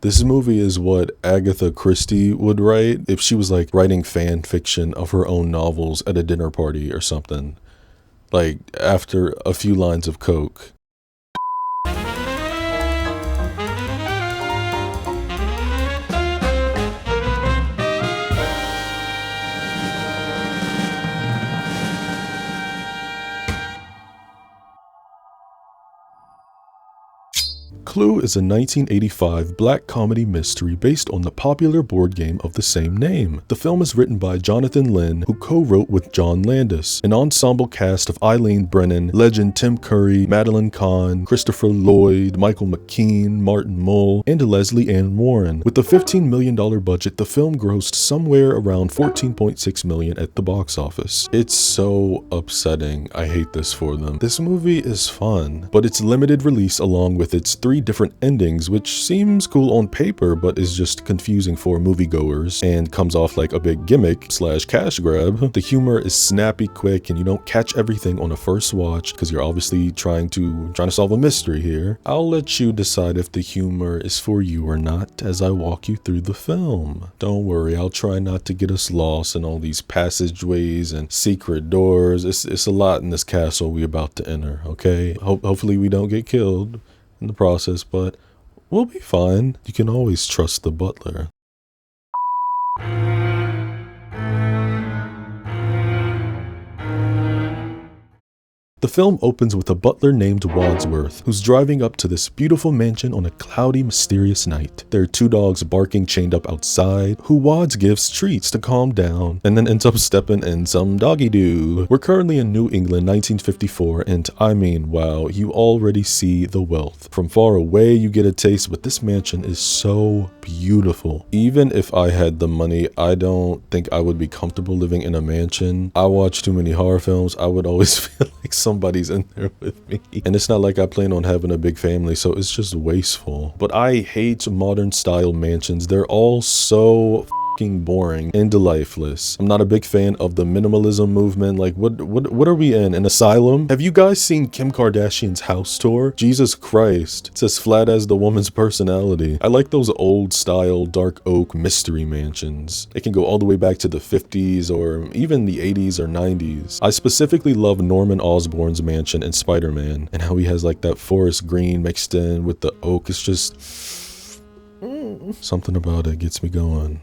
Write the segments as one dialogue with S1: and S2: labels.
S1: This movie is what Agatha Christie would write if she was like writing fan fiction of her own novels at a dinner party or something. Like after a few lines of coke. Clue is a 1985 black comedy mystery based on the popular board game of the same name. The film is written by Jonathan Lynn, who co-wrote with John Landis. An ensemble cast of Eileen Brennan, legend Tim Curry, Madeline Kahn, Christopher Lloyd, Michael McKean, Martin Mull, and Leslie Ann Warren. With a $15 million budget, the film grossed somewhere around $14.6 million at the box office. It's so upsetting. I hate this for them. This movie is fun, but its limited release along with its 3 different endings, which seems cool on paper but is just confusing for moviegoers and comes off like a big gimmick / cash grab. The humor is snappy quick and you don't catch everything on a first watch because you're obviously trying to solve a mystery here. I'll let you decide if the humor is for you or not as I walk you through the film. Don't worry, I'll try not to get us lost in all these passageways and secret doors. It's a lot in this castle we about to enter, okay? Hopefully we don't get killed in the process, but we'll be fine. You can always trust the butler. The film opens with a butler named Wadsworth, who's driving up to this beautiful mansion on a cloudy, mysterious night. There are 2 dogs barking chained up outside, who Wads gives treats to calm down, and then ends up stepping in some doggy-doo. We're currently in New England, 1954, and I mean, wow, you already see the wealth. From far away, you get a taste, but this mansion is so beautiful. Even if I had the money, I don't think I would be comfortable living in a mansion. I watch too many horror films. I would always feel like somebody's in there with me. And it's not like I plan on having a big family, so it's just wasteful. But I hate modern style mansions. They're all so boring and lifeless. I'm not a big fan of the minimalism movement. Like what are we in? An asylum? Have you guys seen Kim Kardashian's house tour? Jesus Christ. It's as flat as the woman's personality. I like those old style dark oak mystery mansions. It can go all the way back to the 50s or even the 80s or 90s. I specifically love Norman Osborn's mansion in Spider-Man and how he has like that forest green mixed in with the oak. It's just something about it gets me going.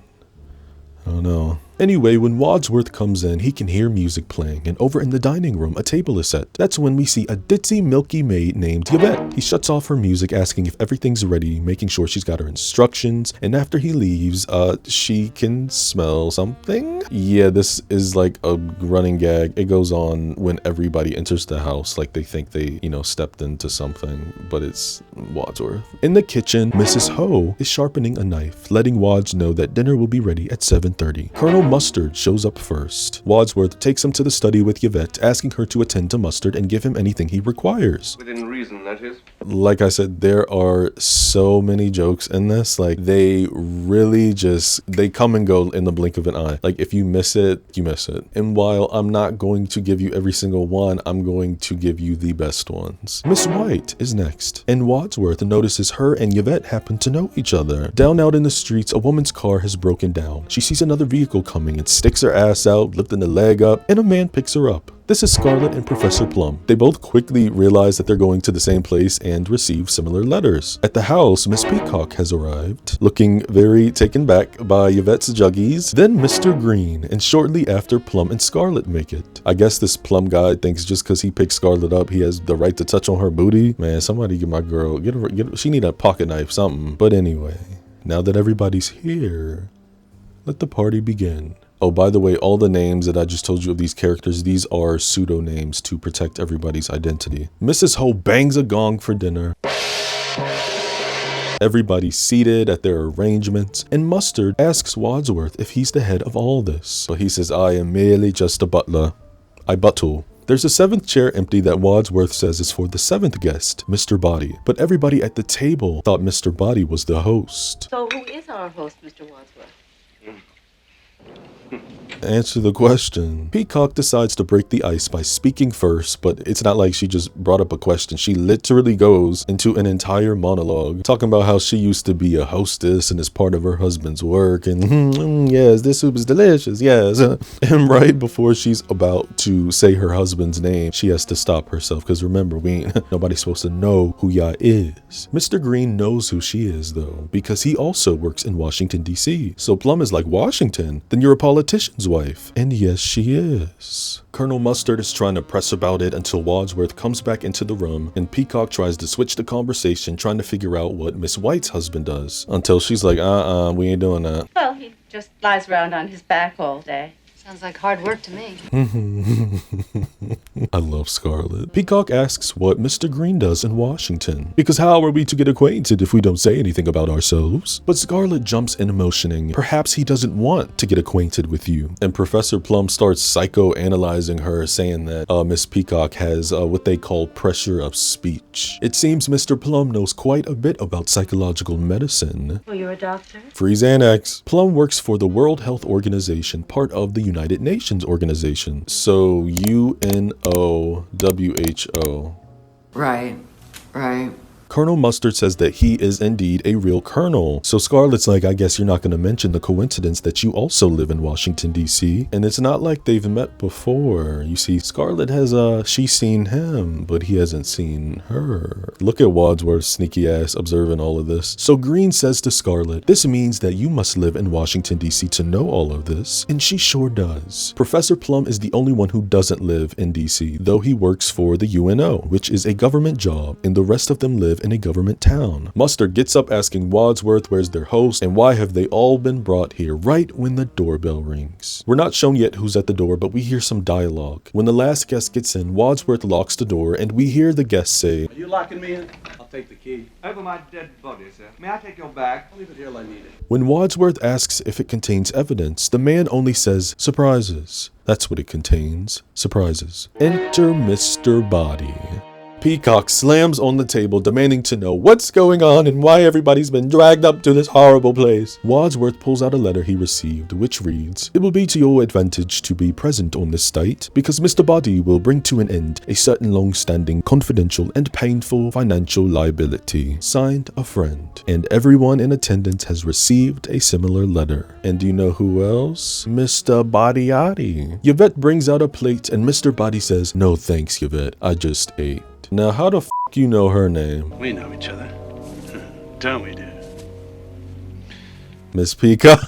S1: I don't know. Anyway, when Wadsworth comes in, he can hear music playing, and over in the dining room, a table is set. That's when we see a ditzy, milky maid named Yvette. He shuts off her music, asking if everything's ready, making sure she's got her instructions, and after he leaves, she can smell something? Yeah, this is like a running gag. It goes on when everybody enters the house, like they think they, stepped into something, but it's Wadsworth. In the kitchen, Mrs. Ho is sharpening a knife, letting Wads know that dinner will be ready at 7:30. Colonel Mustard shows up first. Wadsworth takes him to the study with Yvette, asking her to attend to Mustard and give him anything he requires.
S2: Within reason, that is.
S1: Like I said, there are so many jokes in this. Like, they really they come and go in the blink of an eye. Like, if you miss it, you miss it. And while I'm not going to give you every single one, I'm going to give you the best ones. Miss White is next, and Wadsworth notices her and Yvette happen to know each other. Down out in the streets, a woman's car has broken down. She sees another vehicle coming and sticks her ass out, lifting the leg up, and a man picks her up. This is Scarlet and Professor Plum. They both quickly realize that they're going to the same place and receive similar letters. At the house, Miss Peacock has arrived, looking very taken back by Yvette's juggies. Then Mr. Green, and shortly after, Plum and Scarlet make it. I guess this Plum guy thinks just because he picked Scarlet up, he has the right to touch on her booty. Man, somebody get my girl, get her, she need a pocket knife, something. But anyway, now that everybody's here, let the party begin. Oh, by the way, all the names that I just told you of these characters, these are pseudonames to protect everybody's identity. Mrs. Ho bangs a gong for dinner. Everybody's seated at their arrangements, and Mustard asks Wadsworth if he's the head of all this. But he says, I am merely just a butler. I buttle. There's a 7th chair empty that Wadsworth says is for the 7th guest, Mr. Body. But everybody at the table thought Mr. Body was the host.
S3: So who is our host, Mr. Wadsworth?
S1: Answer the question. Peacock decides to break the ice by speaking first, but it's not like she just brought up a question. She literally goes into an entire monologue talking about how she used to be a hostess and is part of her husband's work, and yes, this soup is delicious, yes. And right before she's about to say her husband's name, she has to stop herself, because remember, nobody's supposed to know who Ya is. Mr. Green knows who she is though, because he also works in Washington DC. So Plum is like, Washington? Then you're a politician's wife. And yes, she is. Colonel Mustard is trying to press about it until Wadsworth comes back into the room, and Peacock tries to switch the conversation, trying to figure out what Miss White's husband does, until she's like, we ain't doing that.
S2: Well, he just lies around on his back all day.
S3: Sounds like hard work to me.
S1: I love Scarlet. Peacock asks what Mr. Green does in Washington, because how are we to get acquainted if we don't say anything about ourselves? But Scarlet jumps in, emotioning. Perhaps he doesn't want to get acquainted with you. And Professor Plum starts psychoanalyzing her, saying that Miss Peacock has what they call pressure of speech. It seems Mr. Plum knows quite a bit about psychological medicine.
S2: Oh, you're a doctor?
S1: Free Xanax. Plum works for the World Health Organization, part of the United Nations organization. So UNESCO.
S4: Right.
S1: Colonel Mustard says that he is indeed a real colonel. So Scarlet's like, I guess you're not going to mention the coincidence that you also live in Washington, D.C. And it's not like they've met before. You see, Scarlet has, she's seen him, but he hasn't seen her. Look at Wadsworth's sneaky ass observing all of this. So Green says to Scarlet, this means that you must live in Washington, D.C. to know all of this. And she sure does. Professor Plum is the only one who doesn't live in D.C., though he works for the UNO, which is a government job, and the rest of them live in a government town. Mustard gets up asking Wadsworth where's their host and why have they all been brought here right when the doorbell rings. We're not shown yet who's at the door, but we hear some dialogue. When the last guest gets in, Wadsworth locks the door and we hear the guest say,
S5: Are you locking me in? I'll take the key. Over my dead body, sir. May I take your bag? I'll leave it here till I need it.
S1: When Wadsworth asks if it contains evidence, the man only says, surprises. That's what it contains. Surprises. Enter Mr. Body. Peacock slams on the table, demanding to know what's going on and why everybody's been dragged up to this horrible place. Wadsworth pulls out a letter he received, which reads, it will be to your advantage to be present on this site, because Mr. Body will bring to an end a certain long-standing, confidential, and painful financial liability. Signed, a friend. And everyone in attendance has received a similar letter. And do you know who else? Mr. Body-ody. Yvette brings out a plate and Mr. Body says, no thanks, Yvette, I just ate. Now, how the f*** you know her name?
S5: We know each other. Don't we, dude?
S1: Miss Peacock.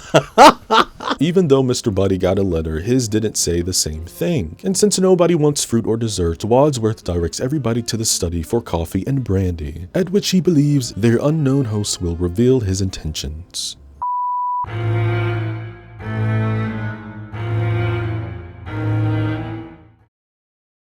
S1: Even though Mr. Body got a letter, his didn't say the same thing. And since nobody wants fruit or dessert, Wadsworth directs everybody to the study for coffee and brandy, at which he believes their unknown host will reveal his intentions.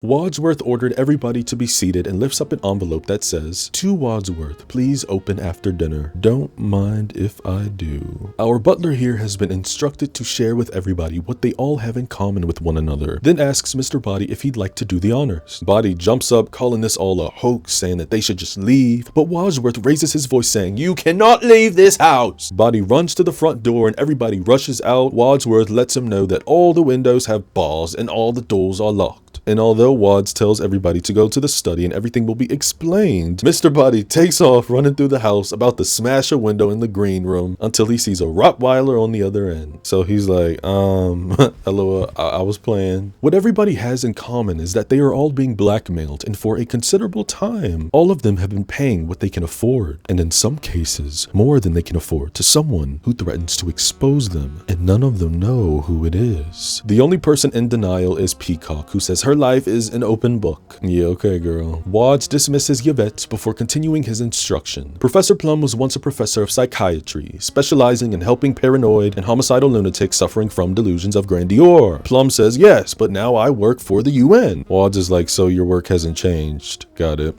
S1: Wadsworth ordered everybody to be seated and lifts up an envelope that says, to Wadsworth, please open after dinner. Don't mind if I do. Our butler here has been instructed to share with everybody what they all have in common with one another, then asks Mr. Body if he'd like to do the honors. Body jumps up, calling this all a hoax, saying that they should just leave, but Wadsworth raises his voice saying, you cannot leave this house! Body runs to the front door and everybody rushes out. Wadsworth lets him know that all the windows have bars and all the doors are locked. And although Wads tells everybody to go to the study and everything will be explained, Mr. Body takes off running through the house, about to smash a window in the green room until he sees a Rottweiler on the other end. So he's like, hello, I was playing. What everybody has in common is that they are all being blackmailed, and for a considerable time, all of them have been paying what they can afford, and in some cases, more than they can afford, to someone who threatens to expose them, and none of them know who it is. The only person in denial is Peacock, who says her life is an open book. Yeah, okay, girl. Wads dismisses Yvette before continuing his instruction. Professor Plum was once a professor of psychiatry, specializing in helping paranoid and homicidal lunatics suffering from delusions of grandeur. Plum says, yes, but now I work for the UN. Wads is like, so your work hasn't changed. Got it.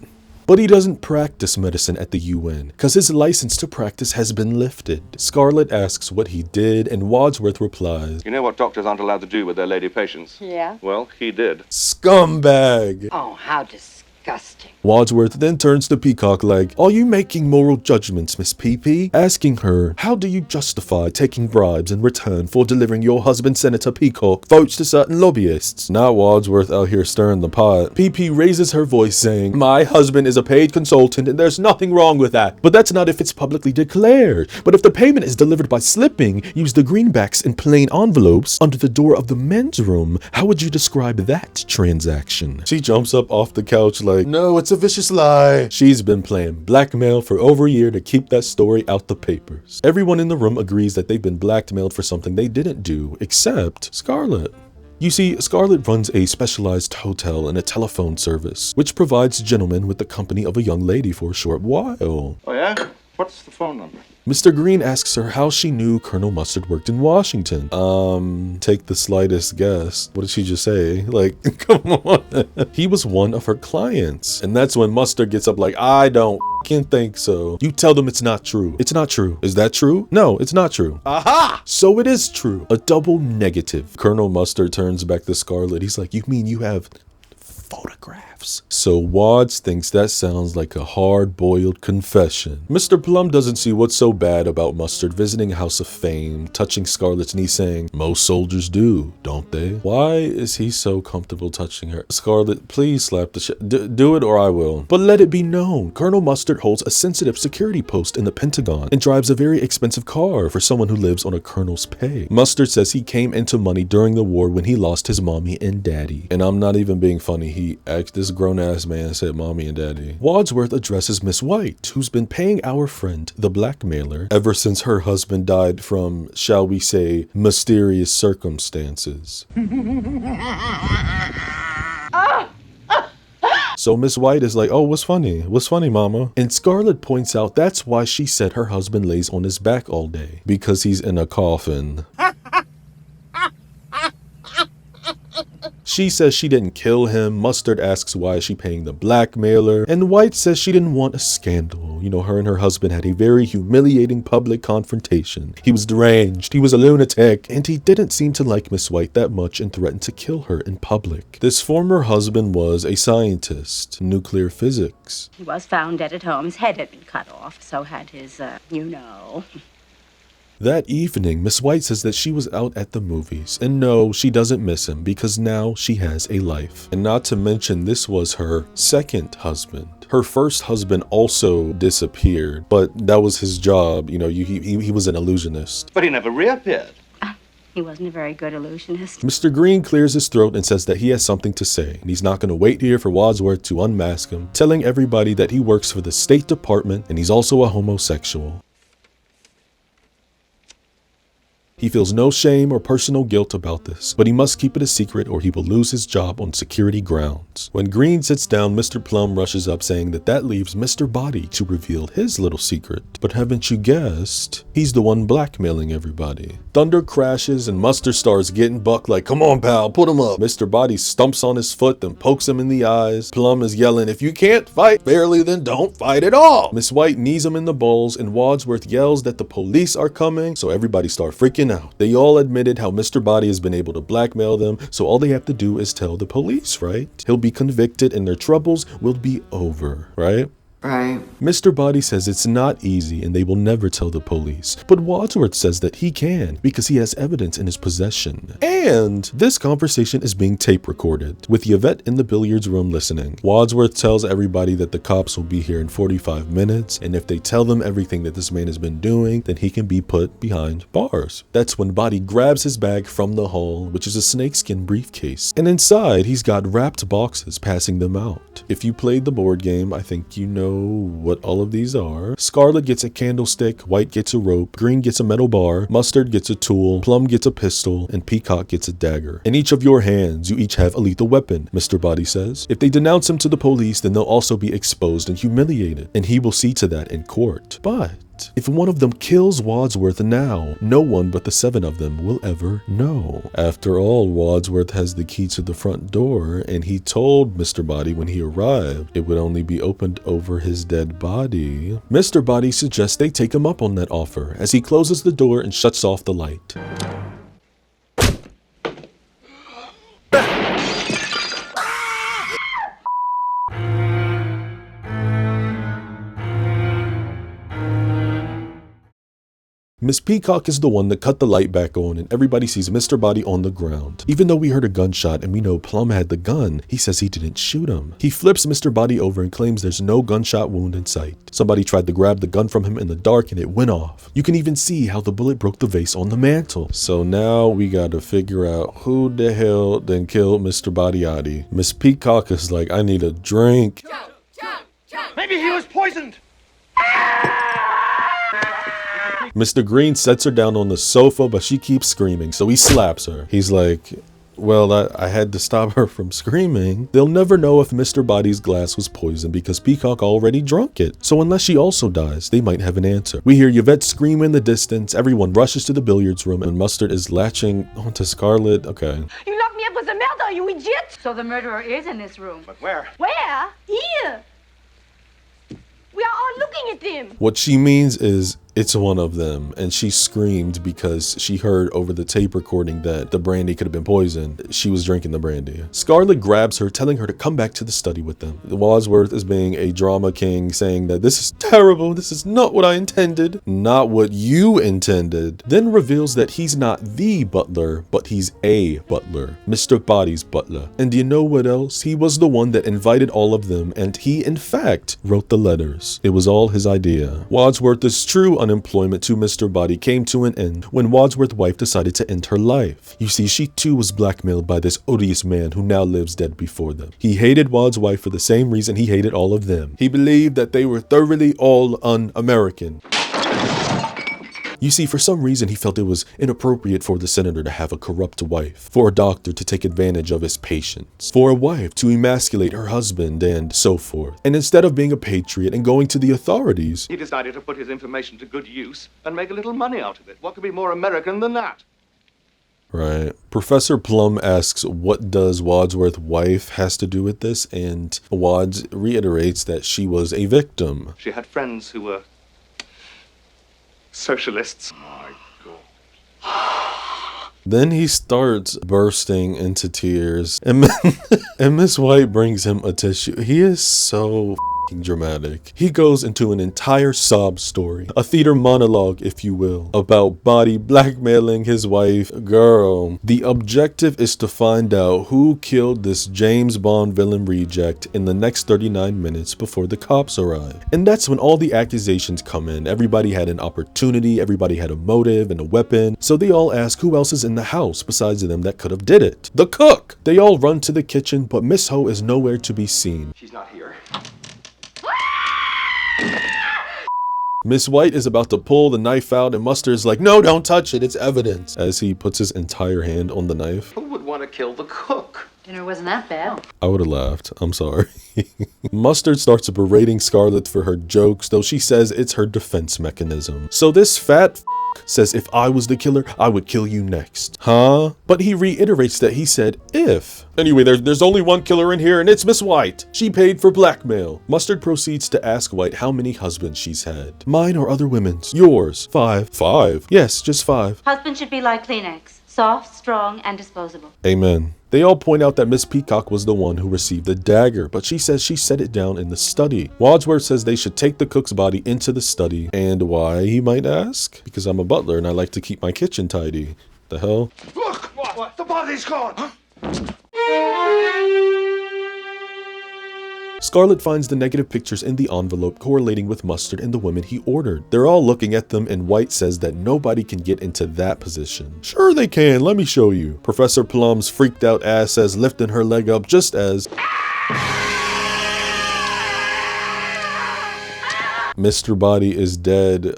S1: But he doesn't practice medicine at the UN, cause his license to practice has been lifted. Scarlet asks what he did, and Wadsworth replies,
S6: you know what doctors aren't allowed to do with their lady patients?
S2: Yeah.
S6: Well, he did.
S1: Scumbag!
S2: Oh, how disgusting. Disgusting.
S1: Wadsworth then turns to Peacock like, "Are you making moral judgments, Miss PP?" Asking her, "How do you justify taking bribes in return for delivering your husband, Senator Peacock, votes to certain lobbyists?" Not Wadsworth out here stirring the pot. PP raises her voice saying, "My husband is a paid consultant and there's nothing wrong with that. But that's not if it's publicly declared. But if the payment is delivered by slipping, use the greenbacks in plain envelopes under the door of the men's room, how would you describe that transaction?" She jumps up off the couch like, "No, it's a vicious lie." She's been playing blackmail for over a year to keep that story out the papers. Everyone in the room agrees that they've been blackmailed for something they didn't do, except Scarlett. You see, Scarlett runs a specialized hotel and a telephone service, which provides gentlemen with the company of a young lady for a short while.
S5: Oh, yeah? What's the phone number?
S1: Mr. Green asks her how she knew Colonel Mustard worked in Washington. Take the slightest guess. What did she just say? Like, come on. He was one of her clients. And that's when Mustard gets up like, "I don't can't think so." You tell them it's not true. It's not true. Is that true? No, it's not true. Aha! So it is true. A double negative. Colonel Mustard turns back to Scarlett. He's like, "You mean you have photographs?" So Wads thinks that sounds like a hard-boiled confession. Mr. Plum doesn't see what's so bad about Mustard visiting a house of fame, touching Scarlett's knee saying, "Most soldiers do, don't they?" Why is he so comfortable touching her? "Scarlett, please slap the shit. Do it or I will." But let it be known, Colonel Mustard holds a sensitive security post in the Pentagon and drives a very expensive car for someone who lives on a colonel's pay. Mustard says he came into money during the war when he lost his mommy and daddy. And I'm not even being funny. This grown-ass man said mommy and daddy. Wadsworth addresses Miss White, who's been paying our friend, the blackmailer, ever since her husband died from, shall we say, mysterious circumstances. So Miss White is like, "Oh, what's funny? What's funny, mama?" And Scarlett points out that's why she said her husband lays on his back all day. Because he's in a coffin. She says she didn't kill him. Mustard asks why is she paying the blackmailer. And White says she didn't want a scandal. You know, her and her husband had a very humiliating public confrontation. He was deranged, he was a lunatic, and he didn't seem to like Miss White that much and threatened to kill her in public. This former husband was a scientist, nuclear physics.
S2: He was found dead at home. His head had been cut off. So had his, you know.
S1: That evening, Miss White says that she was out at the movies, and no, she doesn't miss him because now she has a life. And not to mention, this was her second husband. Her first husband also disappeared, but that was his job. You know, he was an illusionist.
S5: But he never reappeared.
S2: He wasn't a very good illusionist.
S1: Mr. Green clears his throat and says that he has something to say, and he's not going to wait here for Wadsworth to unmask him, telling everybody that he works for the State Department and he's also a homosexual. He feels no shame or personal guilt about this, but he must keep it a secret or he will lose his job on security grounds. When Green sits down, Mr. Plum rushes up saying that leaves Mr. Body to reveal his little secret. But haven't you guessed? He's the one blackmailing everybody. Thunder crashes and Mustard starts getting bucked like, "Come on, pal, put him up." Mr. Body stumps on his foot, then pokes him in the eyes. Plum is yelling, "If you can't fight fairly, then don't fight at all." Miss White knees him in the balls and Wadsworth yells that the police are coming, so everybody start freaking out. They all admitted how Mr. Body has been able to blackmail them, so all they have to do is tell the police, right? He'll be convicted and their troubles will be over, right?
S4: Right.
S1: Mr. Body says it's not easy and they will never tell the police, but Wadsworth says that he can because he has evidence in his possession. And this conversation is being tape recorded, with Yvette in the billiards room listening. Wadsworth tells everybody that the cops will be here in 45 minutes, and if they tell them everything that this man has been doing, then he can be put behind bars. That's when Body grabs his bag from the hall, which is a snakeskin briefcase, and inside he's got wrapped boxes, passing them out. If you played the board game, I think you know what all of these are. Scarlet gets a candlestick, White gets a rope, Green gets a metal bar, Mustard gets a tool, Plum gets a pistol, and Peacock gets a dagger. In each of your hands, you each have a lethal weapon, Mr. Body says. If they denounce him to the police, then they'll also be exposed and humiliated, and he will see to that in court. But if one of them kills Wadsworth now, no one but the 7 of them will ever know. After all, Wadsworth has the key to the front door, and he told Mr. Body when he arrived it would only be opened over his dead body. Mr. Body suggests they take him up on that offer as he closes the door and shuts off the light. Miss Peacock is the one that cut the light back on and everybody sees Mr. Body on the ground. Even though we heard a gunshot and we know Plum had the gun, he says he didn't shoot him. He flips Mr. Body over and claims there's no gunshot wound in sight. Somebody tried to grab the gun from him in the dark and it went off. You can even see how the bullet broke the vase on the mantle. So now we gotta figure out who the hell then killed Mr. Body-ody. Miss Peacock is like, I need a drink.
S5: Maybe he was poisoned.
S1: Mr. Green sets her down on the sofa, but she keeps screaming, so he slaps her. He's like, well, I had to stop her from screaming. They'll never know if Mr. Body's glass was poisoned because Peacock already drunk it. So unless she also dies, they might have an answer. We hear Yvette scream in the distance. Everyone rushes to the billiards room and Mustard is latching onto Scarlett. Okay.
S2: You locked me up with the murder, you idiot! So the murderer is in this room.
S5: But where?
S2: Where? Here! We are all looking at them.
S1: What she means is it's one of them, and she screamed because she heard over the tape recording that the brandy could have been poisoned. She was drinking the brandy. Scarlett grabs her, telling her to come back to the study with them. Wadsworth is being a drama king, saying that this is terrible, this is not what I intended, not what you intended. Then reveals that he's not the butler, but he's a butler, Mr. Body's butler. And you know what else? He was the one that invited all of them, and he in fact wrote the letters. It was all his idea. Wadsworth's true unemployment to Mr. Body came to an end when Wadsworth's wife decided to end her life. You see, she too was blackmailed by this odious man who now lives dead before them. He hated Wad's wife for the same reason he hated all of them. He believed that they were thoroughly all un-American. You see, for some reason, he felt it was inappropriate for the senator to have a corrupt wife, for a doctor to take advantage of his patients, for a wife to emasculate her husband, and so forth. And instead of being a patriot and going to the authorities,
S5: He decided to put his information to good use and make a little money out of it. What could be more American than that?
S1: right? Professor Plum asks what does Wadsworth's wife has to do with this, and Wads reiterates that she was a victim.
S5: She had friends who were socialists.
S1: Then he starts bursting into tears, and Miss White brings him a tissue. He is so dramatic. He goes into an entire sob story, a theater monologue, if you will, about Body blackmailing his wife. Girl, the objective is to find out who killed this James Bond villain reject in the next 39 minutes before the cops arrive. And that's when all the accusations come in. Everybody had an opportunity, everybody had a motive and a weapon, so they all ask who else is in the house besides them that could have did it. The cook! They all run to the kitchen, but Miss Ho is nowhere to be seen.
S5: She's not here.
S1: Miss White is about to pull the knife out and Mustard is like, no, don't touch it, it's evidence, as he puts his entire hand on the knife.
S5: Who would want to kill the cook?
S3: Dinner wasn't that bad.
S1: I would have laughed. I'm sorry. Mustard starts berating Scarlett for her jokes, though she says it's her defense mechanism. So this fat says if I was the killer, I would kill you next. Huh? But he reiterates that he said if. Anyway, there's only one killer in here and it's Miss White. She paid for blackmail. Mustard proceeds to ask White how many husbands she's had. Mine or other women's? Yours. 5. 5? Yes, just 5.
S2: Husband should be like Kleenex. Soft, strong, and disposable.
S1: Amen. They all point out that Miss Peacock was the one who received the dagger, but she says she set it down in the study. Wadsworth says they should take the cook's body into the study. And why, he might ask? Because I'm a butler and I like to keep my kitchen tidy. The hell?
S5: Look! What? The body's gone! Huh?
S1: Scarlett finds the negative pictures in the envelope correlating with Mustard and the women he ordered. They're all looking at them and White says that nobody can get into that position. Sure they can, let me show you. Professor Plum's freaked out ass says lifting her leg up just as Mr. Body is dead.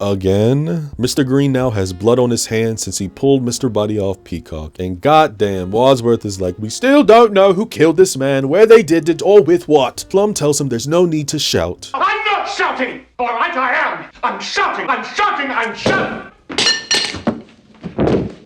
S1: Again? Mr. Green now has blood on his hands since he pulled Mr. Body off Peacock. And goddamn, Wadsworth is like, we still don't know who killed this man, where they did it, or with what. Plum tells him there's no need to shout.
S5: I'm not shouting! All right, I am! I'm shouting! I'm shouting! I'm shouting!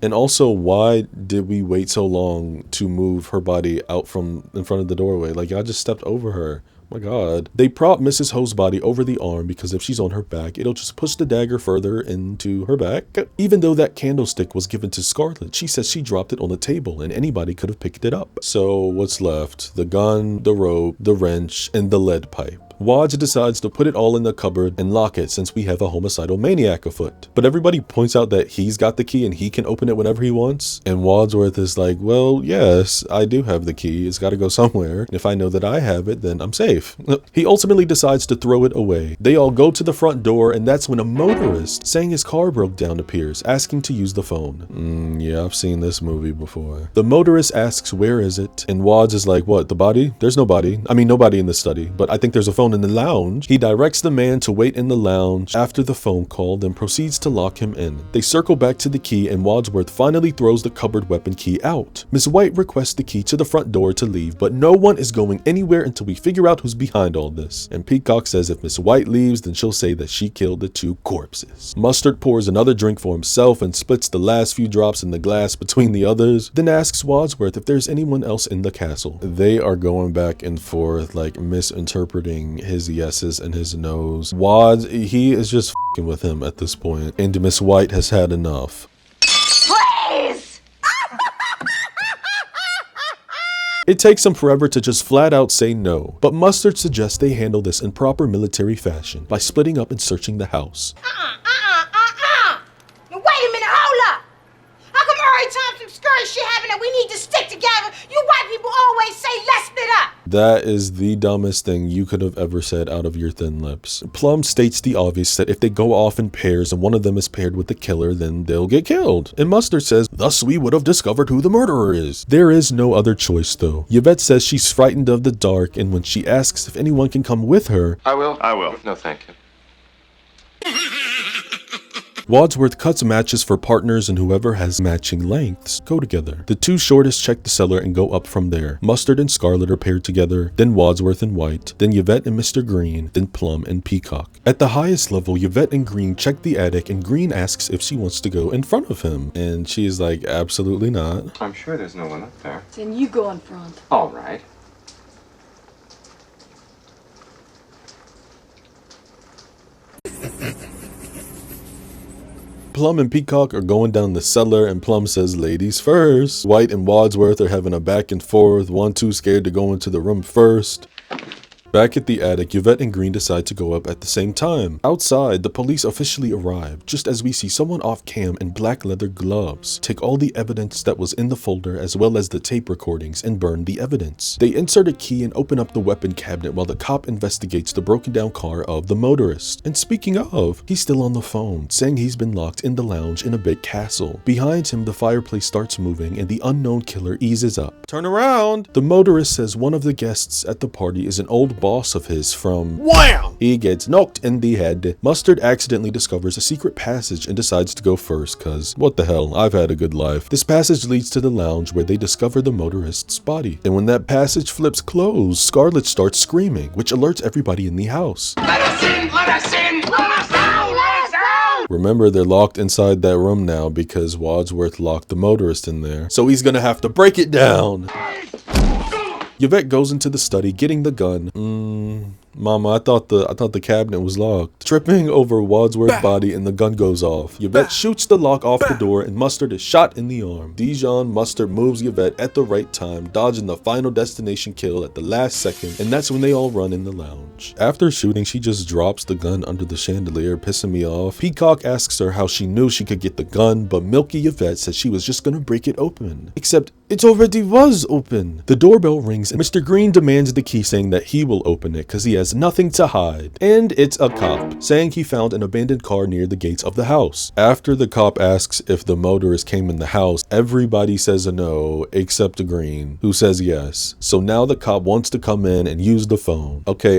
S1: And also, why did we wait so long to move her body out from in front of the doorway? Like, y'all just stepped over her. My God. They prop Mrs. Ho's body over the arm because if she's on her back, it'll just push the dagger further into her back. Even though that candlestick was given to Scarlett, she says she dropped it on the table and anybody could have picked it up. So what's left? The gun, the rope, the wrench, and the lead pipe. Wads decides to put it all in the cupboard and lock it since we have a homicidal maniac afoot. But everybody points out that he's got the key and he can open it whenever he wants. And Wadsworth is like, well, yes, I do have the key. It's got to go somewhere. And if I know that I have it, then I'm safe. He ultimately decides to throw it away. They all go to the front door, and that's when a motorist saying his car broke down appears, asking to use the phone. Yeah, I've seen this movie before. The motorist asks, where is it? And Wads is like, what, the body? There's no body. I mean, nobody in the study, but I think there's a phone in the lounge. He directs the man to wait in the lounge after the phone call, then proceeds to lock him in. They circle back to the key, and Wadsworth finally throws the cupboard weapon key out. Miss White requests the key to the front door to leave, but no one is going anywhere until we figure out who's behind all this. And Peacock says if Miss White leaves, then she'll say that she killed the two corpses. Mustard pours another drink for himself and splits the last few drops in the glass between the others, then asks Wadsworth if there's anyone else in the castle. They are going back and forth, like misinterpreting his yeses and his nos. Wads, he is just f***ing with him at this point, and Miss White has had enough.
S2: Please!
S1: It takes him forever to just flat out say no, but Mustard suggests they handle this in proper military fashion by splitting up and searching the house.
S4: Now, wait a minute, hold up. How come every time some scurry shit happen that we need to stick together, you white people always say, let's split up?
S1: That is the dumbest thing you could have ever said out of your thin lips. Plum states the obvious that if they go off in pairs and one of them is paired with the killer, then they'll get killed. And Mustard says, thus we would have discovered who the murderer is. There is no other choice though. Yvette says she's frightened of the dark, and when she asks if anyone can come with her,
S6: I will. No, thank you.
S1: Wadsworth cuts matches for partners, and whoever has matching lengths go together. The two shortest check the cellar and go up from there. Mustard and Scarlet are paired together, then Wadsworth and White, then Yvette and Mr. Green, then Plum and Peacock. At the highest level, Yvette and Green check the attic, and Green asks if she wants to go in front of him. And she's like, absolutely not.
S6: I'm sure there's no one up there.
S3: Then you go in front.
S6: All right.
S1: Plum and Peacock are going down the cellar, and Plum says ladies first. White and Wadsworth are having a back and forth, one too scared to go into the room first. Back at the attic, Yvette and Green decide to go up at the same time. Outside, the police officially arrive, just as we see someone off cam in black leather gloves take all the evidence that was in the folder as well as the tape recordings and burn the evidence. They insert a key and open up the weapon cabinet while the cop investigates the broken down car of the motorist. And speaking of, he's still on the phone, saying he's been locked in the lounge in a big castle. Behind him, the fireplace starts moving and the unknown killer eases up. Turn around! The motorist says one of the guests at the party is an old boss of his from wham! He gets knocked in the head. Mustard accidentally discovers a secret passage and decides to go first, cause what the hell, I've had a good life. This passage leads to the lounge where they discover the motorist's body. And when that passage flips closed, Scarlet starts screaming, which alerts everybody in the house.
S6: Let us in! Let us in! Let us out! Let us out!
S1: Remember, they're locked inside that room now because Wadsworth locked the motorist in there. So he's gonna have to break it down. Yvette goes into the study, getting the gun. Mama, I thought the cabinet was locked. Tripping over Wadsworth's body, and the gun goes off. Yvette shoots the lock off the door, and Mustard is shot in the arm. Dijon Mustard moves Yvette at the right time, dodging the final destination kill at the last second, and that's when they all run in the lounge. After shooting, she just drops the gun under the chandelier, pissing me off. Peacock asks her how she knew she could get the gun, but Milky Yvette says she was just gonna break it open. Except it already was open. The doorbell rings, and Mr. Green demands the key, saying that he will open it because he has nothing to hide. And it's a cop, saying he found an abandoned car near the gates of the house. After the cop asks if the motorist came in the house, everybody says a no, except Green, who says yes. So now the cop wants to come in and use the phone. Okay,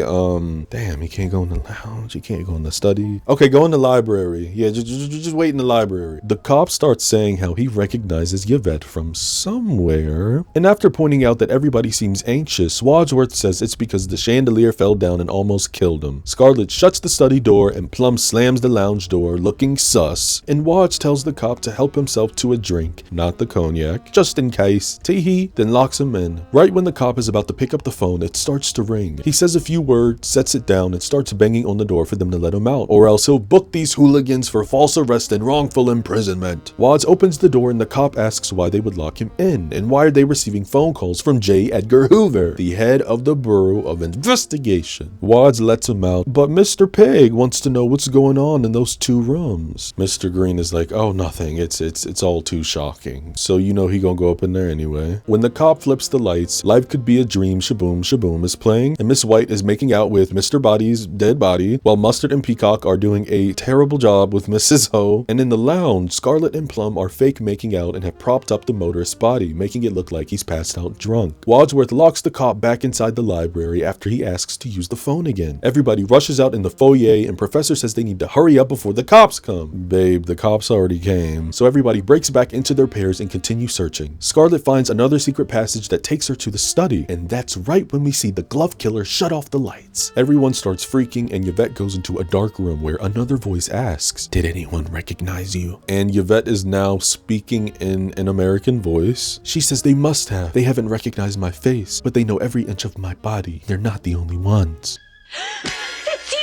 S1: damn, he can't go in the lounge, he can't go in the study. Okay, go in the library. Yeah, just wait in the library. The cop starts saying how he recognizes Yvette from somewhere. And after pointing out that everybody seems anxious, Wadsworth says it's because the chandelier fell down and almost killed him. Scarlet shuts the study door and Plum slams the lounge door, looking sus. And Wads tells the cop to help himself to a drink, not the cognac, just in case. Teehee then locks him in. Right when the cop is about to pick up the phone, it starts to ring. He says a few words, sets it down, and starts banging on the door for them to let him out, or else he'll book these hooligans for false arrest and wrongful imprisonment. Wads opens the door and the cop asks why they would lock him in. again? And why are they receiving phone calls from J. Edgar Hoover, the head of the Bureau of Investigation? Wads lets him out, but Mr. Pig wants to know what's going on in those 2 rooms. Mr. Green is like, oh, nothing. It's all too shocking. So you know he gonna go up in there anyway. When the cop flips the lights, Life Could Be a Dream Shaboom Shaboom is playing, and Miss White is making out with Mr. Body's dead body, while Mustard and Peacock are doing a terrible job with Mrs. Ho. And in the lounge, Scarlet and Plum are fake making out and have propped up the motorist's body, making it look like he's passed out drunk. Wadsworth locks the cop back inside the library after he asks to use the phone again. Everybody rushes out in the foyer, and Professor says they need to hurry up before the cops come. Babe, the cops already came. So everybody breaks back into their pairs and continue searching. Scarlet finds another secret passage that takes her to the study, and that's right when we see the glove killer shut off the lights. Everyone starts freaking, and Yvette goes into a dark room where another voice asks, "Did anyone recognize you?" And Yvette is now speaking in an American voice. She says they must have. They haven't recognized my face, but they know every inch of my body. They're not the only ones.
S4: It's you!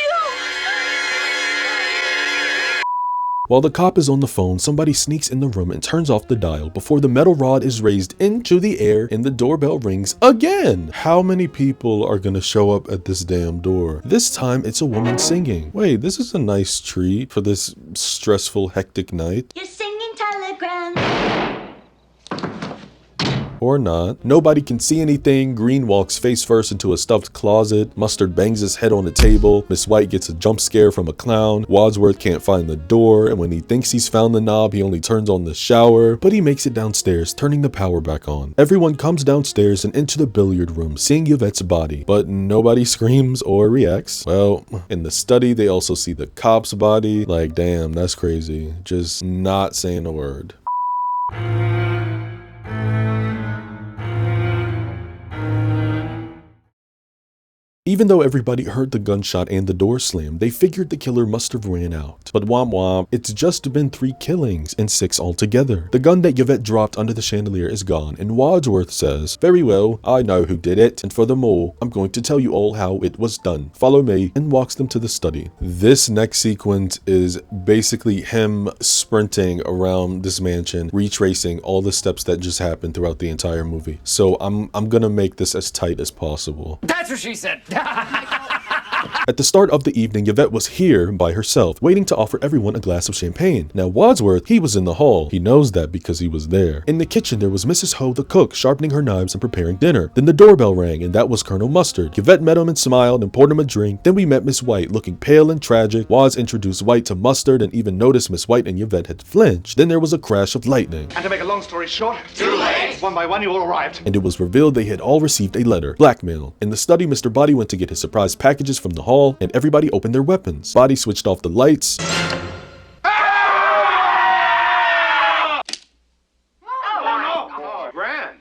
S1: While the cop is on the phone, somebody sneaks in the room and turns off the dial before the metal rod is raised into the air and the doorbell rings again. How many people are gonna show up at this damn door? This time it's a woman singing. Wait, this is a nice treat for this stressful, hectic night.
S4: You're singing telegram.
S1: Or not. Nobody can see anything. Green walks face first into a stuffed closet. Mustard bangs his head on the table. Miss White gets a jump scare from a clown. Wadsworth can't find the door, and when he thinks he's found the knob, he only turns on the shower, but he makes it downstairs, turning the power back on. Everyone comes downstairs and into the billiard room, seeing Yvette's body, but nobody screams or reacts. Well, in the study, they also see the cop's body. Like, damn, that's crazy. Just not saying a word. Even though everybody heard the gunshot and the door slam, they figured the killer must have ran out. But womp womp, it's just been 3 killings and 6 altogether. The gun that Yvette dropped under the chandelier is gone, and Wadsworth says, "Very well, I know who did it, and furthermore, I'm going to tell you all how it was done. Follow me," and walks them to the study. This next sequence is basically him sprinting around this mansion, retracing all the steps that just happened throughout the entire movie. So I'm gonna make this as tight as possible.
S6: That's what she said.
S1: At the start of the evening, Yvette was here by herself, waiting to offer everyone a glass of champagne. Now Wadsworth, he was in the hall. He knows that because he was there. In the kitchen, there was Mrs. Ho, the cook, sharpening her knives and preparing dinner. Then the doorbell rang, and that was Colonel Mustard. Yvette met him and smiled and poured him a drink. Then we met Miss White, looking pale and tragic. Wads introduced White to Mustard and even noticed Miss White and Yvette had flinched. Then there was a crash of lightning.
S5: And to make a long story short,
S6: Too late.
S5: one by one you all arrived.
S1: And it was revealed they had all received a letter. Blackmail. In the study, Mr. Body went to get his surprise packages from the hall, and everybody opened their weapons. Body switched off the lights.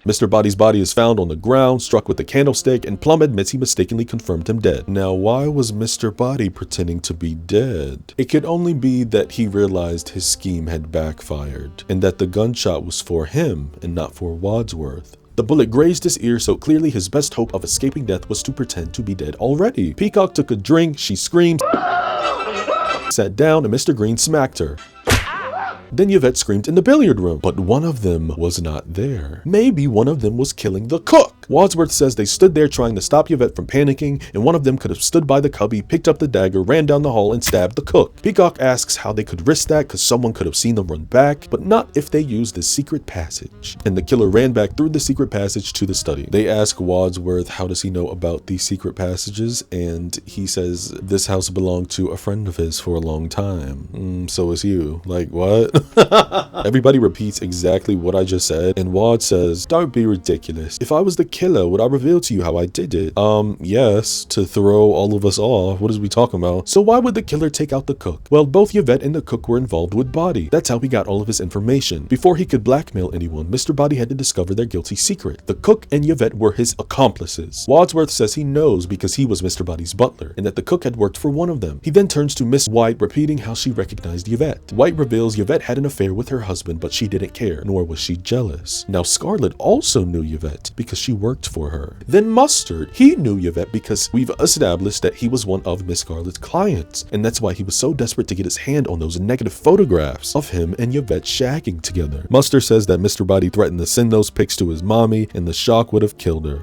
S1: Mr. Body's body is found on the ground, struck with a candlestick, and Plum admits he mistakenly confirmed him dead. Now, why was Mr. Body pretending to be dead? It could only be that he realized his scheme had backfired, and that the gunshot was for him and not for Wadsworth. The bullet grazed his ear, so clearly his best hope of escaping death was to pretend to be dead already. Peacock took a drink, she screamed, sat down, and Mr. Green smacked her. Then Yvette screamed in the billiard room, but one of them was not there. Maybe one of them was killing the cook. Wadsworth says they stood there trying to stop Yvette from panicking, and one of them could have stood by the cubby, picked up the dagger, ran down the hall, and stabbed the cook. Peacock asks how they could risk that because someone could have seen them run back, but not if they used the secret passage. And the killer ran back through the secret passage to the study. They ask Wadsworth how does he know about these secret passages, and he says this house belonged to a friend of his for a long time. So is you. Like, what? Everybody repeats exactly what I just said, and Wad says, "Don't be ridiculous. If I was the killer, would I reveal to you how I did it?" Yes, to throw all of us off. What is we talking about? So why would the killer take out the cook? Well, both Yvette and the cook were involved with Body. That's how he got all of his information. Before he could blackmail anyone, Mr. Body had to discover their guilty secret. The cook and Yvette were his accomplices. Wadsworth says he knows because he was Mr. Body's butler, and that the cook had worked for one of them. He then turns to Miss White, repeating how she recognized Yvette. White reveals Yvette had an affair with her husband, but she didn't care, nor was she jealous. Now Scarlet also knew Yvette because she worked worked for her. Then Mustard, he knew Yvette because we've established that he was one of Miss Scarlett's clients, and that's why he was so desperate to get his hand on those negative photographs of him and Yvette shagging together. Mustard says that Mr. Body threatened to send those pics to his mommy, and the shock would have killed her.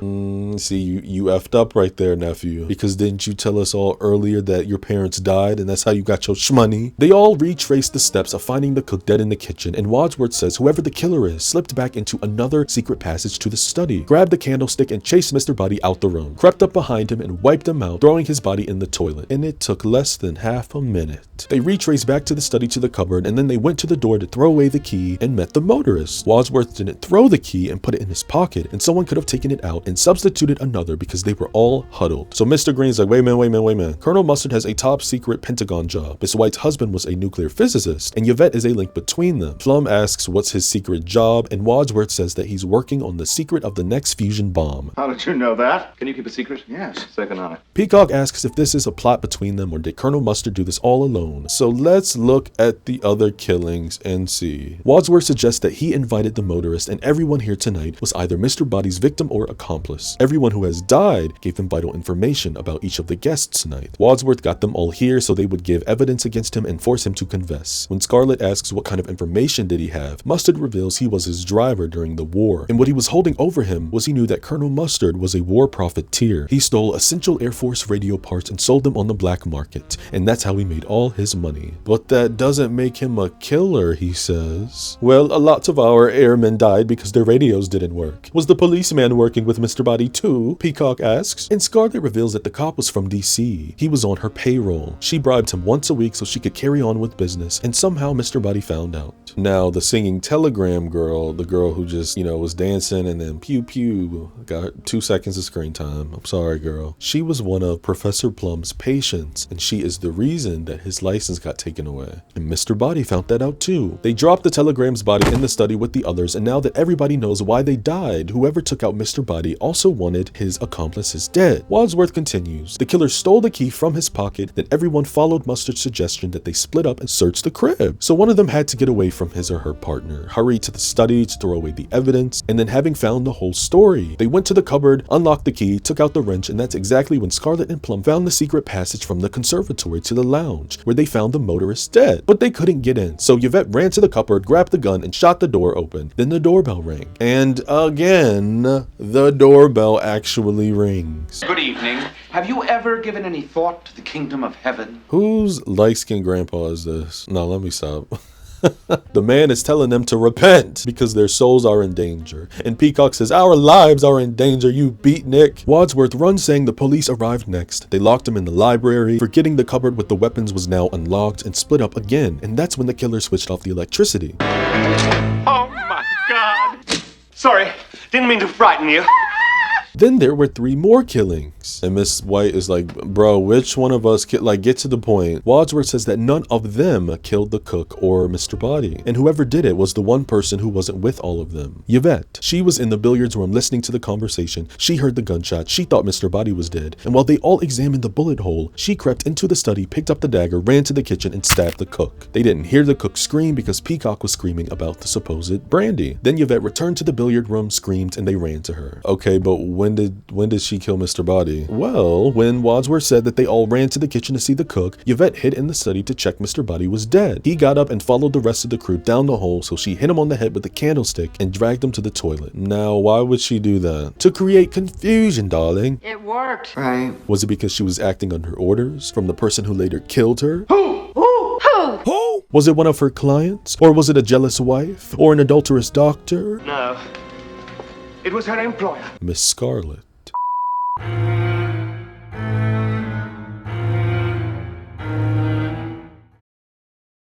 S1: See, you effed up right there, nephew, because didn't you tell us all earlier that your parents died and that's how you got your shmoney? They all retrace the steps of finding the cook dead in the kitchen, and Wadsworth says whoever the killer is slipped back into another secret passage to the study, grabbed the candlestick and chased Mr. Body out the room, crept up behind him and wiped him out, throwing his body in the toilet. And it took less than half a minute. They retraced back to the study to the cupboard, and then they went to the door to throw away the key and met the motorist. Wadsworth didn't throw the key and put it in his pocket, and someone could have taken it out and substituted another because they were all huddled. So Mr. Green's like, wait a minute. Colonel Mustard has a top secret Pentagon job. Miss White's husband was a nuclear physicist, and Yvette is a link between them. Plum asks what's his secret job, and Wadsworth says that he's working on the secret of the next fusion bomb.
S5: How did you know that? Can you keep a secret? Yes. Second on it.
S1: Peacock asks if this is a plot between them or did Colonel Mustard do this all alone. So let's look at the other killings and see. Wadsworth suggests that he invited the motorist, and everyone here tonight was either Mr. Body's victim or accomplice. Everyone who has died gave him vital information about each of the guests tonight. Wadsworth got them all here so they would give evidence against him and force him to confess. When Scarlett asks what kind of information did he have, Mustard reveals he was his driver during the war, and what he was holding over him was he knew that Colonel Mustard was a war profiteer. He stole essential Air Force radio parts and sold them on the black market, and that's how he made all his money. But that doesn't make him a killer, he says. Well, a lot of our airmen died because their radios didn't work. Was the policeman working with Mr. Body too? Peacock asks, and Scarlett reveals that the cop was from DC. He was on her payroll. She bribed him once a week so she could carry on with business, and somehow Mr. Body found out. Now, the singing telegram girl, the girl who just, was dancing and then pew pew, got 2 seconds of screen time. I'm sorry, girl. She was one of Professor Plum's patients, and she is the reason that his license got taken away. And Mr. Body found that out too. They dropped the telegram's body in the study with the others, and now that everybody knows why they died, whoever took out Mr. Body also wanted his accomplices dead. Wadsworth continues. The killer stole the key from his pocket, then everyone followed Mustard's suggestion that they split up and search the crib. So one of them had to get away from his or her partner, hurry to the study to throw away the evidence, and then having found the whole story, they went to the cupboard, unlocked the key, took out the wrench, and that's exactly when Scarlett and Plum found the secret passage from the conservatory to the lounge, where they found the motorist dead. But they couldn't get in, so Yvette ran to the cupboard, grabbed the gun, and shot the door open. Then the doorbell rang. And again, the doorbell actually rings.
S6: Good evening. Have you ever given any thought to the kingdom of heaven?
S1: Whose light-skinned grandpa is this? No, let me stop. The man is telling them to repent because their souls are in danger. And Peacock says, our lives are in danger, you beatnik. Wadsworth runs saying the police arrived next. They locked him in the library, forgetting the cupboard with the weapons was now unlocked and split up again. And that's when the killer switched off the electricity.
S6: Oh my God. Sorry, didn't mean to frighten you.
S1: Then there were 3 more killings. And Miss White is like, bro, which one of us get to the point. Wadsworth says that none of them killed the cook or Mr. Body. And whoever did it was the one person who wasn't with all of them. Yvette. She was in the billiards room listening to the conversation. She heard the gunshot. She thought Mr. Body was dead. And while they all examined the bullet hole, she crept into the study, picked up the dagger, ran to the kitchen, and stabbed the cook. They didn't hear the cook scream because Peacock was screaming about the supposed brandy. Then Yvette returned to the billiard room, screamed, and they ran to her. Okay, but when did she kill Mr. Body? Well, when Wadsworth said that they all ran to the kitchen to see the cook, Yvette hid in the study to check Mr. Body was dead. He got up and followed the rest of the crew down the hole, so she hit him on the head with a candlestick and dragged him to the toilet. Now, why would she do that? To create confusion, darling.
S3: It worked.
S6: Right.
S1: Was it because she was acting under orders from the person who later killed her?
S6: Who?
S1: Was it one of her clients? Or was it a jealous wife? Or an adulterous doctor?
S6: No. It was her employer.
S1: Miss Scarlett.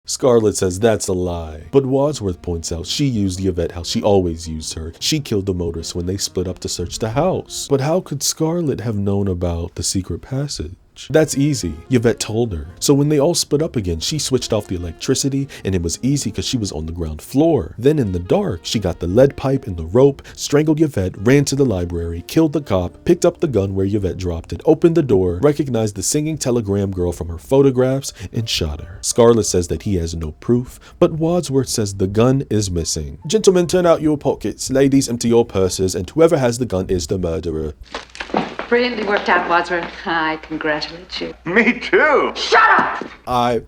S1: Scarlett says that's a lie, but Wadsworth points out she used Yvette how she always used her. She killed the motorist when they split up to search the house. But how could Scarlett have known about the secret passage? fridge. That's easy, Yvette told her. So when they all split up again, she switched off the electricity, and it was easy because she was on the ground floor. Then in the dark, she got the lead pipe and the rope, strangled Yvette, ran to the library, killed the cop, picked up the gun where Yvette dropped it, opened the door, recognized the singing telegram girl from her photographs, and shot her. Scarlett says that he has no proof, but Wadsworth says the gun is missing. Gentlemen, turn out your pockets. Ladies, empty your purses, and whoever has the gun is the murderer.
S3: Brilliantly worked out, Wadsworth. I congratulate you.
S6: Me too.
S3: Shut up!
S1: I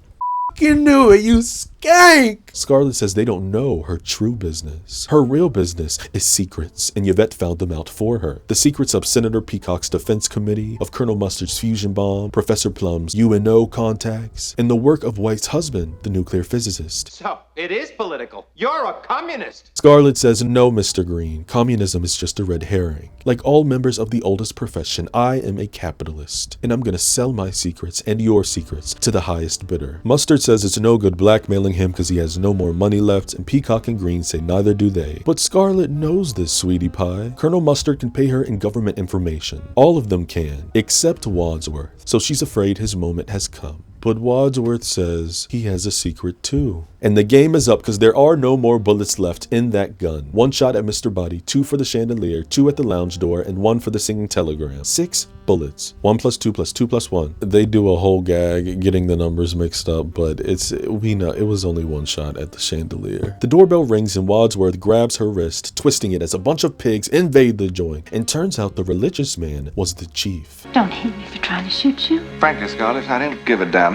S1: f***ing knew it, you skank! Scarlett says they don't know her true business. Her real business is secrets, and Yvette found them out for her. The secrets of Senator Peacock's defense committee, of Colonel Mustard's fusion bomb, Professor Plum's UNO contacts, and the work of White's husband, the nuclear physicist.
S7: So, it is political. You're a communist.
S1: Scarlett says, no, Mr. Green, communism is just a red herring. Like all members of the oldest profession, I am a capitalist, and I'm gonna sell my secrets and your secrets to the highest bidder. Mustard says it's no good blackmailing him because he has no more money left, and Peacock and Green say neither do they. But Scarlett knows this, sweetie pie. Colonel Mustard can pay her in government information. All of them can, except Wadsworth, so she's afraid his moment has come. But Wadsworth says he has a secret too. And the game is up because there are no more bullets left in that gun. 1 shot at Mr. Body, 2 for the chandelier, 2 at the lounge door, and 1 for the singing telegram. 6 bullets. 1 + 2 + 2 + 1. They do a whole gag getting the numbers mixed up, but we know it was only 1 shot at the chandelier. The doorbell rings and Wadsworth grabs her wrist, twisting it as a bunch of pigs invade the joint. And turns out the religious man was the chief.
S2: Don't hate me for trying to shoot you.
S5: Frankly, Scarlett, I don't give a damn.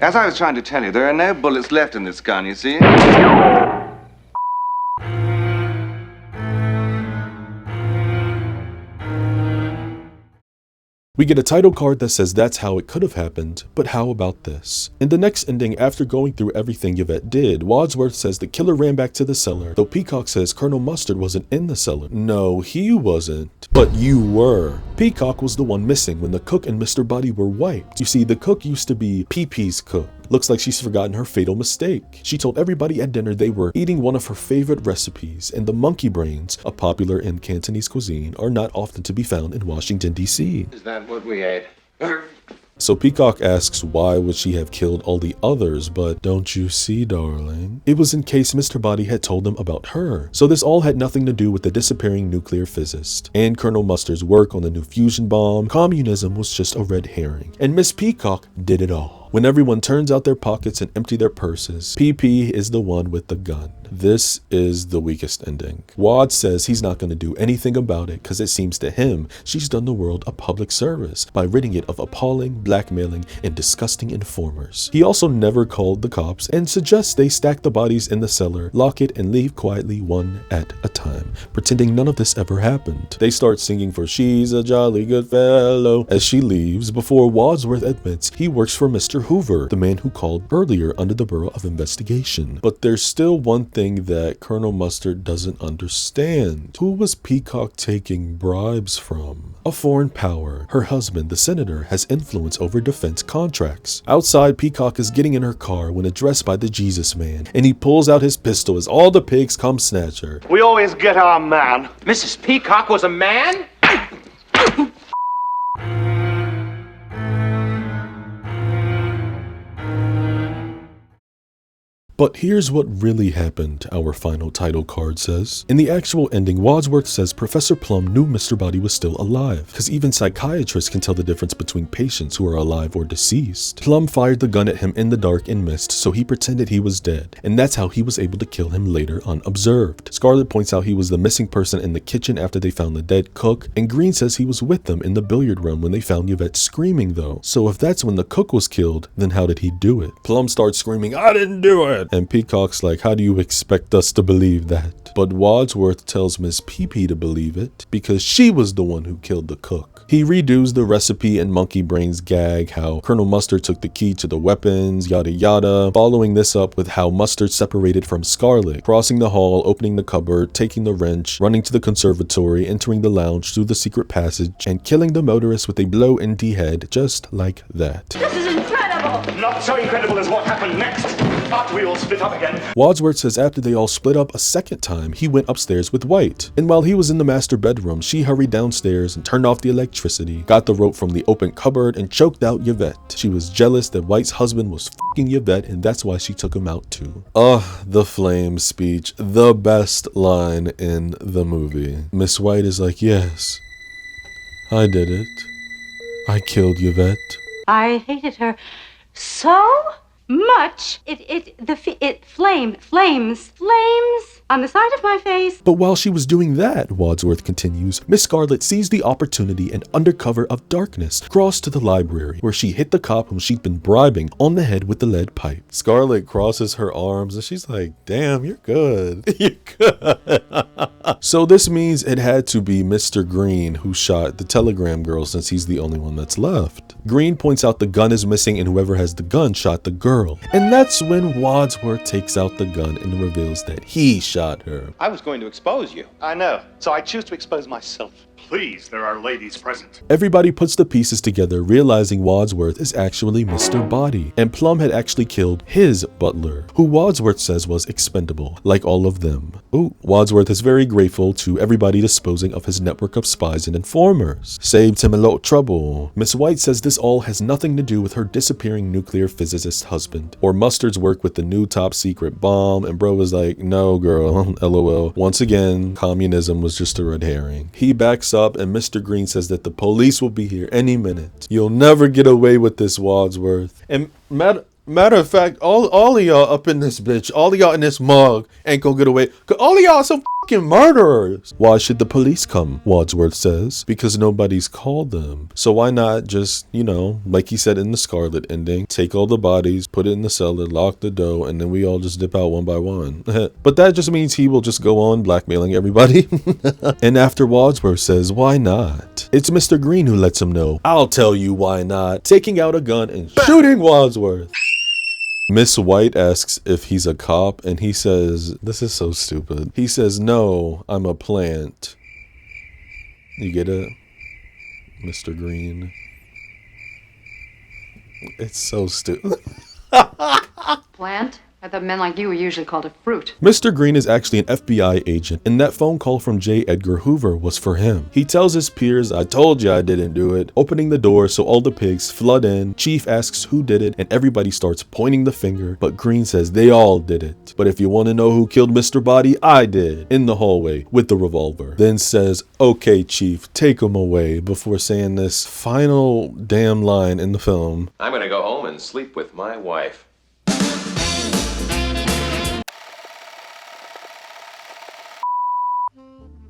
S5: As I was trying to tell you, there are no bullets left in this gun, you see?
S1: We get a title card that says that's how it could have happened, but how about this? In the next ending, after going through everything Yvette did, Wadsworth says the killer ran back to the cellar, though Peacock says Colonel Mustard wasn't in the cellar. No, he wasn't, but you were. Peacock was the one missing when the cook and Mr. Body were wiped. You see, the cook used to be Pee-Pee's cook. Looks like she's forgotten her fatal mistake. She told everybody at dinner they were eating one of her favorite recipes, and the monkey brains, a popular in Cantonese cuisine, are not often to be found in Washington, D.C.
S7: Is that what we ate?
S1: So Peacock asks why would she have killed all the others, but don't you see, darling? It was in case Mr. Body had told them about her. So this all had nothing to do with the disappearing nuclear physicist and Colonel Mustard's work on the new fusion bomb. Communism was just a red herring, and Miss Peacock did it all. When everyone turns out their pockets and empty their purses, PP is the one with the gun. This is the weakest ending. Wad says he's not going to do anything about it because it seems to him she's done the world a public service by ridding it of appalling, blackmailing, and disgusting informers. He also never called the cops and suggests they stack the bodies in the cellar, lock it, and leave quietly one at a time, pretending none of this ever happened. They start singing for She's a Jolly Good Fellow as she leaves before Wadsworth admits he works for Mr. Hoover, the man who called earlier under the Bureau of Investigation. But there's still one thing that Colonel Mustard doesn't understand. Who was Peacock taking bribes from? A foreign power. Her husband, the senator, has influence over defense contracts. Outside, Peacock is getting in her car when addressed by the Jesus man, and he pulls out his pistol as all the pigs come snatch her.
S6: We always get our man.
S7: Mrs. Peacock was a man?
S1: But here's what really happened, our final title card says. In the actual ending, Wadsworth says Professor Plum knew Mr. Body was still alive, because even psychiatrists can tell the difference between patients who are alive or deceased. Plum fired the gun at him in the dark and missed, so he pretended he was dead, and that's how he was able to kill him later unobserved. Scarlett points out he was the missing person in the kitchen after they found the dead cook, and Green says he was with them in the billiard room when they found Yvette screaming though. So if that's when the cook was killed, then how did he do it? Plum starts screaming, "I didn't do it!" And Peacock's like, how do you expect us to believe that? But Wadsworth tells Miss PP to believe it because she was the one who killed the cook. He redoes the recipe and Monkey Brains gag, how Colonel Mustard took the key to the weapons, yada yada, following this up with how Mustard separated from Scarlett, crossing the hall, opening the cupboard, taking the wrench, running to the conservatory, entering the lounge through the secret passage, and killing the motorist with a blow in the head just like that.
S2: This is incredible!
S6: Not so incredible as what happened next. Thought we all split up again.
S1: Wadsworth says after they all split up a second time, he went upstairs with White. And while he was in the master bedroom, she hurried downstairs and turned off the electricity, got the rope from the open cupboard, and choked out Yvette. She was jealous that White's husband was f***ing Yvette, and that's why she took him out too. The flame speech, the best line in the movie. Miss White is like, yes, I did it. I killed Yvette.
S2: I hated her so much. Flames on the side of my face.
S1: But while she was doing that, Wadsworth continues, Miss Scarlet seized the opportunity and under cover of darkness crossed to the library, where she hit the cop whom she'd been bribing on the head with the lead pipe. Scarlet crosses her arms and she's like, damn, you're good. You're good. So this means it had to be Mr. Green who shot the telegram girl, since he's the only one that's left. Green points out the gun is missing and whoever has the gun shot the girl. And that's when Wadsworth takes out the gun and reveals that he shot her.
S7: I was going to expose you.
S6: I know, so I choose to expose myself. Please, there are ladies present.
S1: Everybody puts the pieces together, realizing Wadsworth is actually Mr. Body, and Plum had actually killed his butler, who Wadsworth says was expendable, like all of them. Ooh, Wadsworth is very grateful to everybody disposing of his network of spies and informers. Saved him a lot of trouble. Miss White says this all has nothing to do with her disappearing nuclear physicist husband, or Mustard's work with the new top secret bomb, and bro was like, no girl, lol. Once again, communism was just a red herring. He backs up and Mr. Green says that the police will be here any minute. You'll never get away with this, Wadsworth. And matter of fact, all of y'all up in this bitch, all of y'all in this mug ain't gonna get away, cause all of y'all some fucking murderers. Why should the police come? Wadsworth says, because nobody's called them. So why not just, you know, like he said in the Scarlet ending, take all the bodies, put it in the cellar, lock the door, and then we all just dip out one by one. But that just means he will just go on blackmailing everybody. And after Wadsworth says, why not? It's Mr. Green who lets him know, I'll tell you why not, taking out a gun and shooting Wadsworth. Miss White asks if he's a cop, and he says, this is so stupid. He says, no, I'm a plant. You get it? Mr. Green. It's so stupid.
S3: Plant? I thought men like you were usually called a fruit.
S1: Mr. Green is actually an FBI agent, and that phone call from J. Edgar Hoover was for him. He tells his peers, I told you I didn't do it, opening the door so all the pigs flood in. Chief asks who did it, and everybody starts pointing the finger, but Green says they all did it. But if you want to know who killed Mr. Body, I did, in the hallway with the revolver. Then says, okay, Chief, take him away, before saying this final damn line in the film.
S7: I'm gonna go home and sleep with my wife.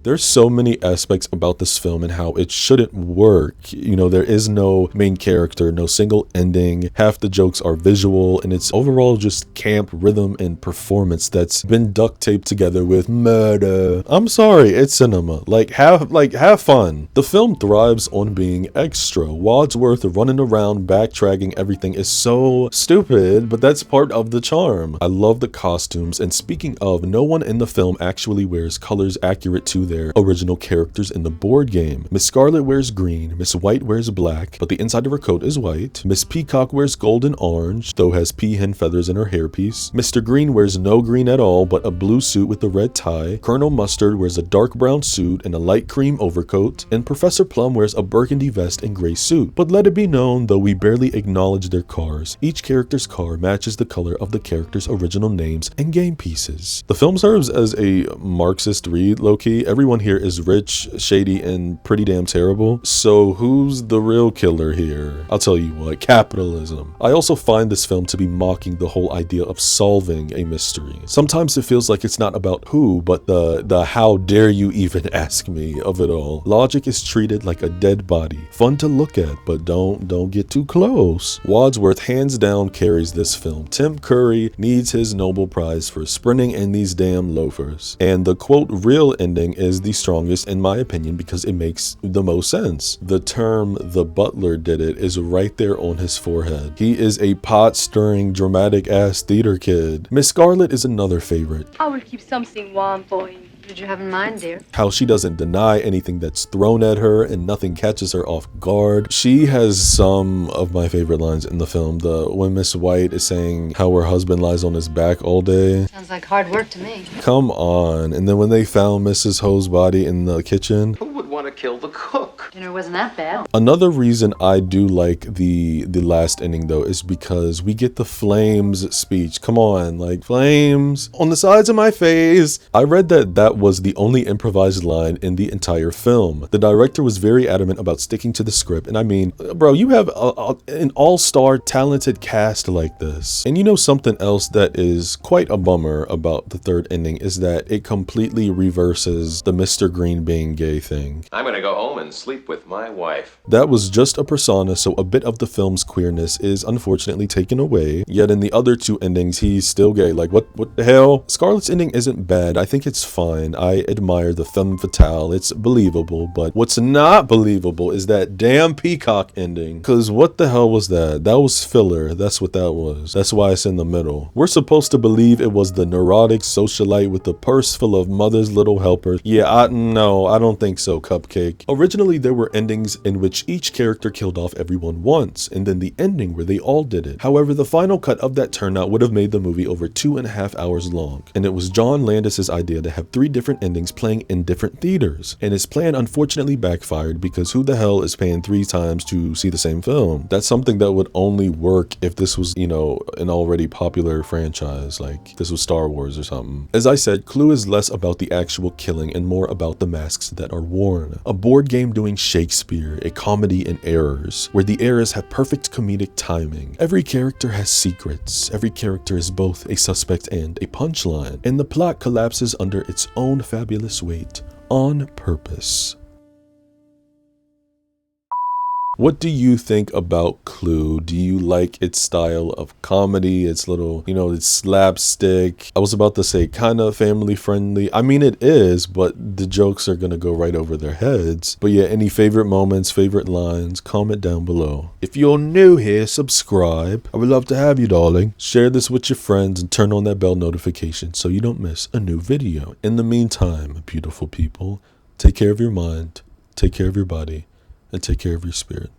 S1: There's so many aspects about this film and how it shouldn't work. You know, there is no main character, no single ending. Half the jokes are visual, and it's overall just camp rhythm and performance that's been duct taped together with murder. I'm sorry, it's cinema. Have fun. The film thrives on being extra. Wadsworth running around backtracking everything is so stupid, but that's part of the charm. I love the costumes, and speaking of, no one in the film actually wears colors accurate to their original characters in the board game. Miss Scarlet wears green, Miss White wears black, but the inside of her coat is white. Miss Peacock wears gold and orange, though has peahen feathers in her hairpiece. Mr. Green wears no green at all, but a blue suit with a red tie. Colonel Mustard wears a dark brown suit and a light cream overcoat, and Professor Plum wears a burgundy vest and gray suit. But let it be known, though we barely acknowledge their cars, each character's car matches the color of the character's original names and game pieces. The film serves as a Marxist read, low-key. Everyone here is rich, shady, and pretty damn terrible. So who's the real killer here? I'll tell you what, capitalism. I also find this film to be mocking the whole idea of solving a mystery. Sometimes it feels like it's not about who, but the how dare you even ask me of it all. Logic is treated like a dead body. Fun to look at, but don't get too close. Wadsworth hands down carries this film. Tim Curry needs his Nobel Prize for sprinting in these damn loafers. And the quote real ending is the strongest in my opinion because it makes the most sense. The term "the butler did it" is right there on his forehead. He is a pot-stirring, dramatic-ass theater kid. Miss Scarlet is another favorite.
S2: I will keep something warm for you.
S3: did you have in mind, dear?
S1: How she doesn't deny anything that's thrown at her and nothing catches her off guard. She has some of my favorite lines in the film. When Miss White is saying how her husband lies on his back all day.
S3: Sounds like hard work to me.
S1: Come on. And then when they found Mrs. Ho's body in the kitchen.
S7: Who would want to kill the cook?
S3: Dinner wasn't that bad.
S1: Another reason I do like the last ending though is because we get the flames speech. Come on, like flames on the sides of my face. I read that was the only improvised line in the entire film. The director was very adamant about sticking to the script, and I mean, bro, you have an all-star talented cast like this. And you know something else that is quite a bummer about the third ending is that it completely reverses the Mr. Green being gay thing.
S7: I'm gonna go home and sleep with my wife.
S1: That was just a persona, so a bit of the film's queerness is unfortunately taken away. Yet in the other two endings, he's still gay. Like, what the hell? Scarlett's ending isn't bad. I think it's fine. I admire the femme fatale. It's believable, but what's not believable is that damn Peacock ending. Cause what the hell was that? That was filler. That's what that was. That's why it's in the middle. We're supposed to believe it was the neurotic socialite with the purse full of mother's little helpers. Yeah, no, I don't think so, Cupcake. Originally, there were endings in which each character killed off everyone once, and then the ending where they all did it. However, the final cut of that turnout would have made the movie over 2.5 hours long, and it was John Landis's idea to have 3 different endings playing in different theaters, and his plan unfortunately backfired because who the hell is paying 3 times to see the same film? That's something that would only work if this was, you know, an already popular franchise, like this was Star Wars or something. As I said, Clue is less about the actual killing and more about the masks that are worn. A board game doing Shakespeare, a comedy in errors, where the errors have perfect comedic timing. Every character has secrets. Every character is both a suspect and a punchline, and the plot collapses under its own fabulous weight on purpose. What do you think about Clue? Do you like its style of comedy? Its little, you know, its slapstick. I was about to say kind of family friendly. I mean, it is, but the jokes are gonna go right over their heads. But yeah, any favorite moments, favorite lines, comment down below. If you're new here, subscribe. I would love to have you, darling. Share this with your friends and turn on that bell notification so you don't miss a new video. In the meantime, beautiful people, take care of your mind, take care of your body, and take care of your spirit.